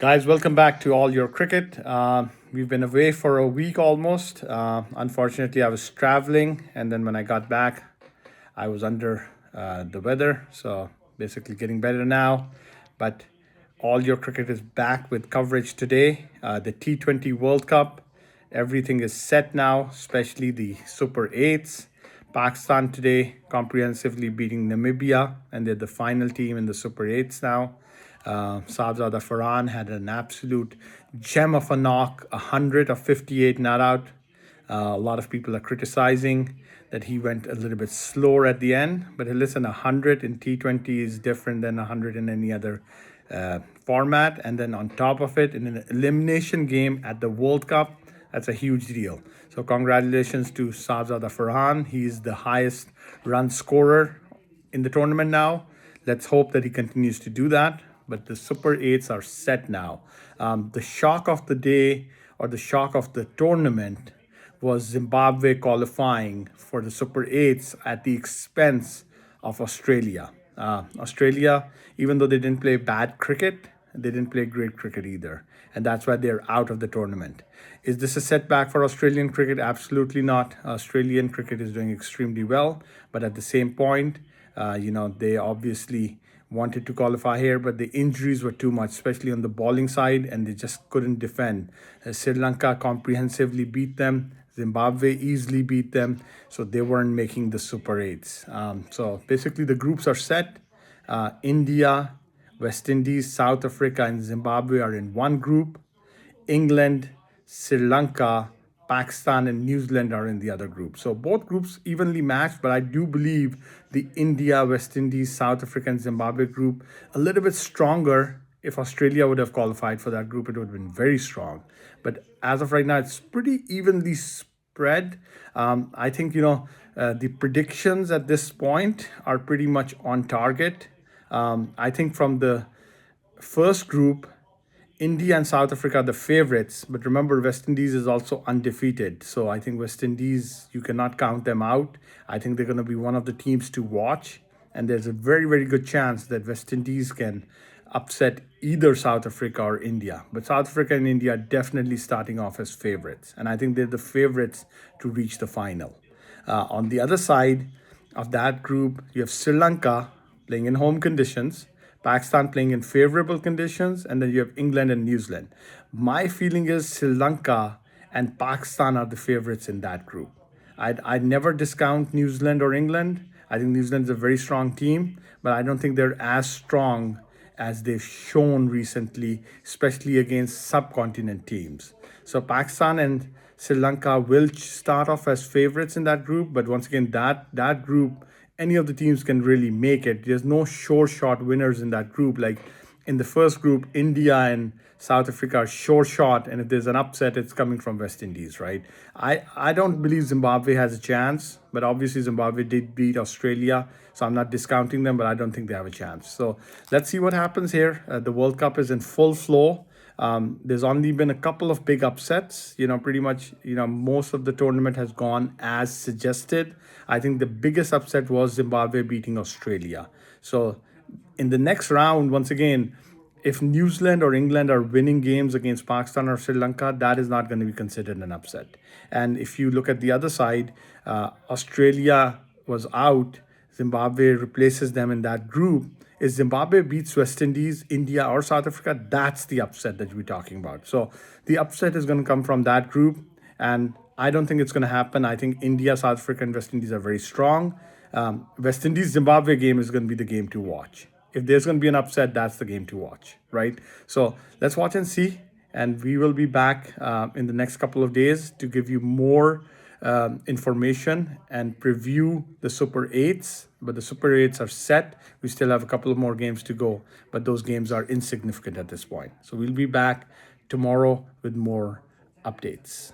Guys, welcome back to All Your Cricket. We've been away for a week almost. Unfortunately, I was traveling, and then when I got back, I was under the weather. So basically, getting better now. But All Your Cricket is back with coverage today. The T20 World Cup. Everything is set now, especially the Super 8s. Pakistan today comprehensively beating Namibia, and they're the final team in the Super 8s now. Sabzada Farhan had an absolute gem of a knock, 100 of 58 not out. A lot of people are criticizing that he went a little bit slower at the end, but listen, 100 in T20 is different than 100 in any other format. And then on top of it, in an elimination game at the World Cup, that's a huge deal. So congratulations to Sabzada Farhan. He's the highest run scorer in the tournament now. Let's hope that he continues to do that. But the Super 8s are set now. The shock of the day or the shock of the tournament was Zimbabwe qualifying for the Super 8s at the expense of Australia. Australia, even though they didn't play bad cricket, they didn't play great cricket either. And that's why they're out of the tournament. Is this a setback for Australian cricket? Absolutely not. Australian cricket is doing extremely well. But at the same point, they obviously wanted to qualify here, but the injuries were too much, especially on the bowling side, and they just couldn't defend. Sri Lanka comprehensively beat them. Zimbabwe easily beat them, so they weren't making the Super 8s. So basically, the groups are set. India, West Indies, South Africa, and Zimbabwe are in one group. England, Sri Lanka, Pakistan, and New Zealand are in the other group. So both groups evenly matched, but I do believe the India, West Indies, South Africa, and Zimbabwe group a little bit stronger. If Australia would have qualified for that group, it would have been very strong. But as of right now, it's pretty evenly spread. I think, the predictions at this point are pretty much on target. I think from the first group, India and South Africa are the favorites, but remember, West Indies is also undefeated. So I think West Indies, you cannot count them out. I think they're going to be one of the teams to watch. And there's a very, very good chance that West Indies can upset either South Africa or India. But South Africa and India are definitely starting off as favorites. And I think they're the favorites to reach the final. On the other side of that group, you have Sri Lanka playing in home conditions, Pakistan playing in favorable conditions, and then you have England and New Zealand. My feeling is Sri Lanka and Pakistan are the favorites in that group. I'd never discount New Zealand or England. I think New Zealand is a very strong team, but I don't think they're as strong as they've shown recently, especially against subcontinent teams. So Pakistan and Sri Lanka will start off as favorites in that group, but once again, that group, any of the teams can really make it. There's no sure shot winners in that group. Like in the first group, India and South Africa are sure shot, and if there's an upset, it's coming from West Indies, right? I don't believe Zimbabwe has a chance, but obviously Zimbabwe did beat Australia, so I'm not discounting them, but I don't think they have a chance. So let's see what happens here. The World Cup is in full flow. There's only been a couple of big upsets. Pretty much, most of the tournament has gone as suggested. I think the biggest upset was Zimbabwe beating Australia. So in the next round, once again, if New Zealand or England are winning games against Pakistan or Sri Lanka, that is not going to be considered an upset. And if you look at the other side, Australia was out. Zimbabwe replaces them in that group. If Zimbabwe beats West Indies, India, or South Africa, that's the upset that we're talking about. So the upset is going to come from that group. And I don't think it's going to happen. I think India, South Africa, and West Indies are very strong. West Indies Zimbabwe game is going to be the game to watch. If there's going to be an upset, that's the game to watch, right? So let's watch and see. And we will be back in the next couple of days to give you more information and preview the Super 8s. But the Super 8s are set. We still have a couple of more games to go, but those games are insignificant at this point. So we'll be back tomorrow with more updates.